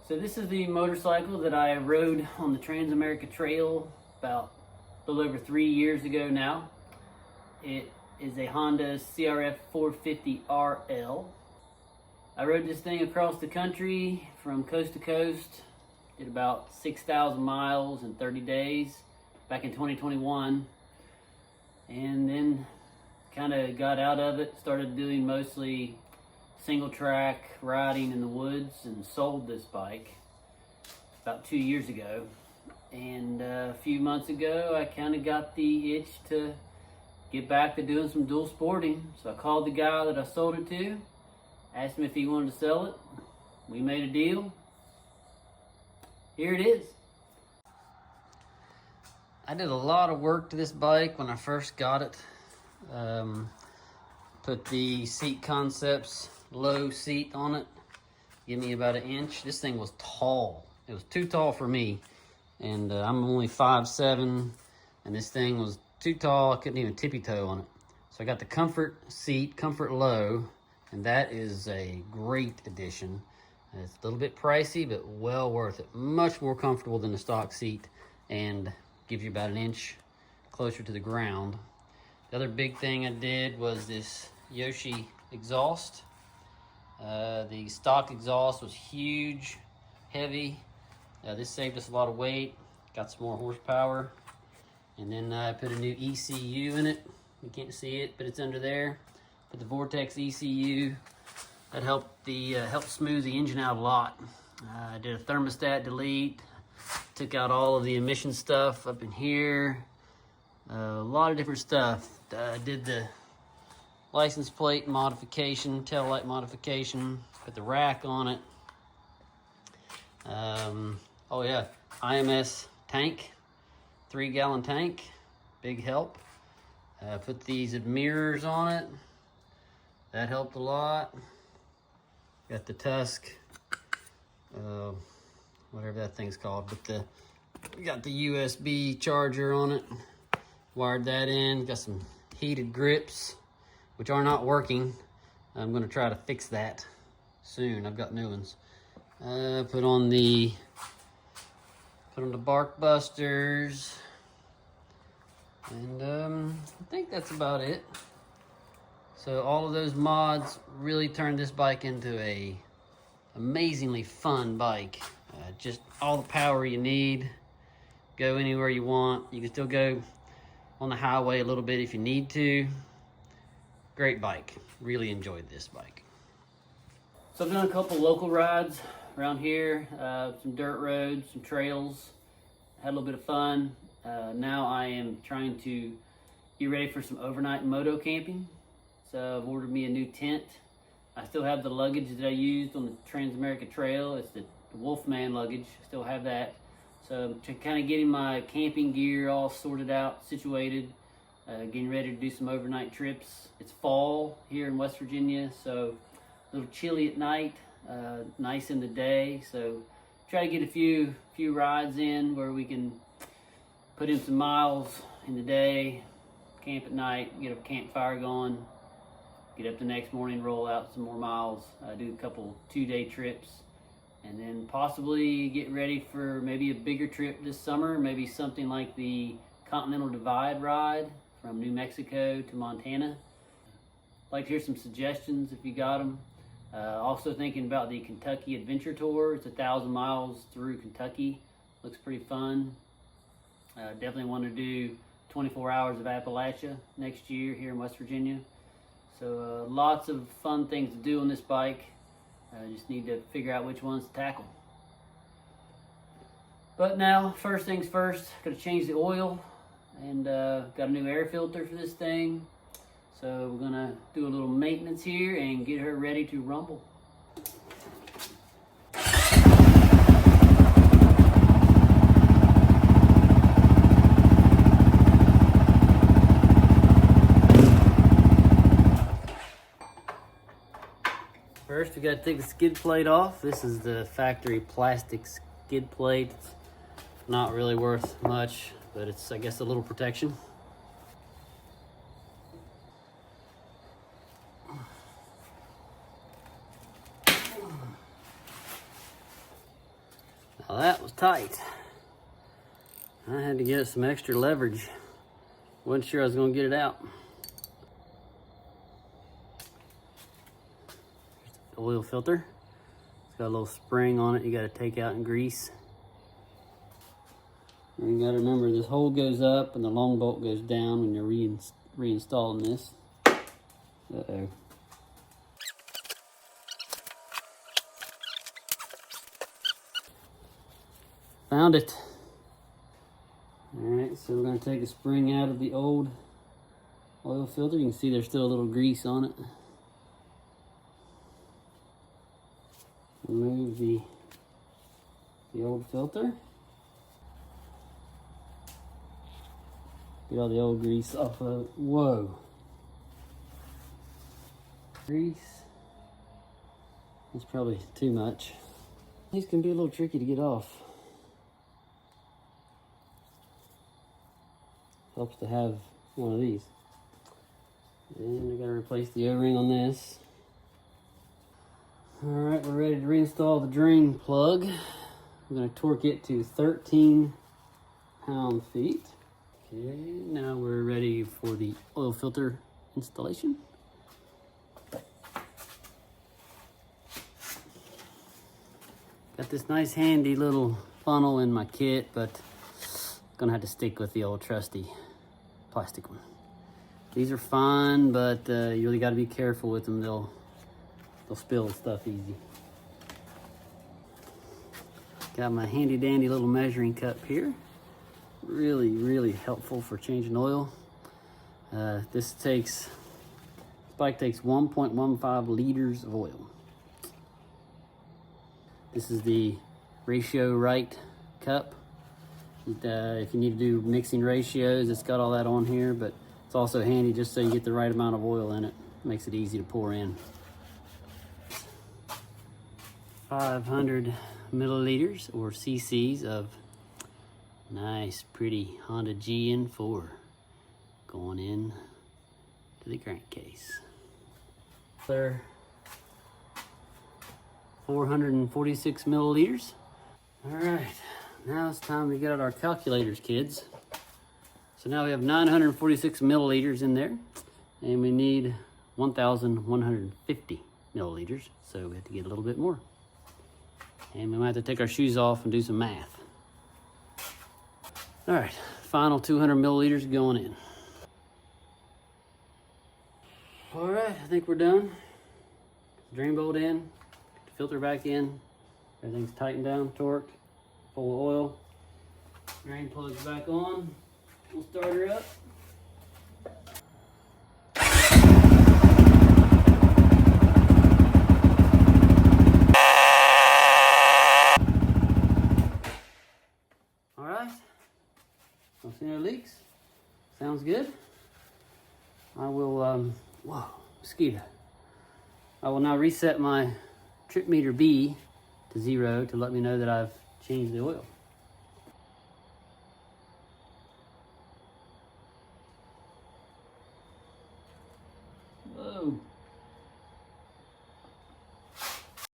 So this is the motorcycle that I rode on the Trans-America Trail about a little over 3 years ago now. It is a Honda CRF 450 RL. I rode this thing across the country from coast to coast. Did about 6,000 miles in 30 days back in 2021. And then kind of got out of it, started doing mostly single track riding in the woods, and sold this bike about 2 years ago. And a few months ago I kind of got the itch to get back to doing some dual sporting. So I called the guy that I sold it to, asked him if he wanted to sell it. We made a deal. Here it is. I did a lot of work to this bike when I first got it. Put the seat concepts low seat on it, give me about 1 inch. This thing was tall. It was too tall for me, and I'm only 5'7", and this thing was too tall. I couldn't even tippy toe on it. So I got the comfort seat, comfort low, and that is a great addition. It's a little bit pricey, but well worth it. Much more comfortable than the stock seat, and gives you about 1 inch closer to the ground. The other big thing I did was this Yoshi exhaust. The stock exhaust was huge, heavy. This saved us a lot of weight, got some more horsepower. And then I put a new ECU in it. You can't see it, but it's under there. Put the Vortex ECU. That helped smooth the engine out a lot. I did a thermostat delete, took out all of the emission stuff up in here. A lot of different stuff. Did the license plate modification, tail light modification, put the rack on it. Oh yeah, IMS tank, 3-gallon tank, big help. Put these mirrors on it. That helped a lot. Got the Tusk, whatever that thing's called, but got the USB charger on it. Wired that in. Got some heated grips, which are not working. I'm gonna try to fix that soon. I've got new ones. Put on the bark busters, and I think that's about it. So all of those mods really turned this bike into a amazingly fun bike. Just all the power you need. Go anywhere you want. You can still go on the highway a little bit if you need to. Great bike. Really enjoyed this bike. So I've done a couple local rides around here, some dirt roads, some trails. Had a little bit of fun. Now I am trying to get ready for some overnight moto camping. So I've ordered me a new tent. I still have the luggage that I used on the Trans-America Trail. It's the Wolfman luggage. I still have that. So I'm kind of getting my camping gear all sorted out, situated, getting ready to do some overnight trips. It's fall here in West Virginia, so a little chilly at night, nice in the day. So try to get a few rides in where we can put in some miles in the day, camp at night, get a campfire going, get up the next morning, roll out some more miles, do a couple 2-day trips. And then possibly get ready for maybe a bigger trip this summer, maybe something like the Continental Divide ride from New Mexico to Montana. I'd like to hear some suggestions if you got them. Also thinking about the Kentucky Adventure Tour. It's 1,000 miles through Kentucky. Looks pretty fun. Definitely want to do 24 hours of Appalachia next year here in West Virginia. So lots of fun things to do on this bike. I just need to figure out which ones to tackle. But now, first things first, gotta change the oil, and got a new air filter for this thing. So we're gonna do a little maintenance here and get her ready to rumble. First, we got to take the skid plate off. This is the factory plastic skid plate. It's not really worth much, but it's, I guess, a little protection. Well, that was tight. I had to get some extra leverage. Wasn't sure I was gonna get it out. Here's the oil filter. It's got a little spring on it you gotta take out and grease. And you gotta remember this hole goes up and the long bolt goes down when you're reinstalling this. Uh-oh. Found it. All right, so we're gonna take a spring out of the old oil filter. You can see there's still a little grease on it. Remove the old filter. Get all the old grease off of it. Whoa. Grease. That's probably too much. These can be a little tricky to get off. Helps to have one of these. And I gotta replace the O-ring on this. All right, we're ready to reinstall the drain plug. We're gonna torque it to 13 pound-feet. Okay, now we're ready for the oil filter installation. Got this nice handy little funnel in my kit, but gonna have to stick with the old trusty plastic one. These are fine, but you really got to be careful with them. They'll spill stuff easy. Got my handy dandy little measuring cup here. Really helpful for changing oil. This bike takes 1.15 liters of oil. This is the ratio right cup. If you need to do mixing ratios, it's got all that on here, but it's also handy just so you get the right amount of oil in it. Makes it easy to pour in. 500 milliliters or cc's of nice, pretty Honda GN4 going in to the crankcase. There, 446 milliliters. All right. Now it's time to get out our calculators, kids. So now we have 946 milliliters in there, and we need 1,150 milliliters, so we have to get a little bit more. And we might have to take our shoes off and do some math. All right, final 200 milliliters going in. All right, I think we're done. Drain bolt in, filter back in, everything's tightened down, torqued. Full of oil. Drain plug's back on. We'll start her up. All right. Don't see no leaks. Sounds good. I will, whoa, mosquito. I will now reset my trip meter B to 0 to let me know that I've change the oil.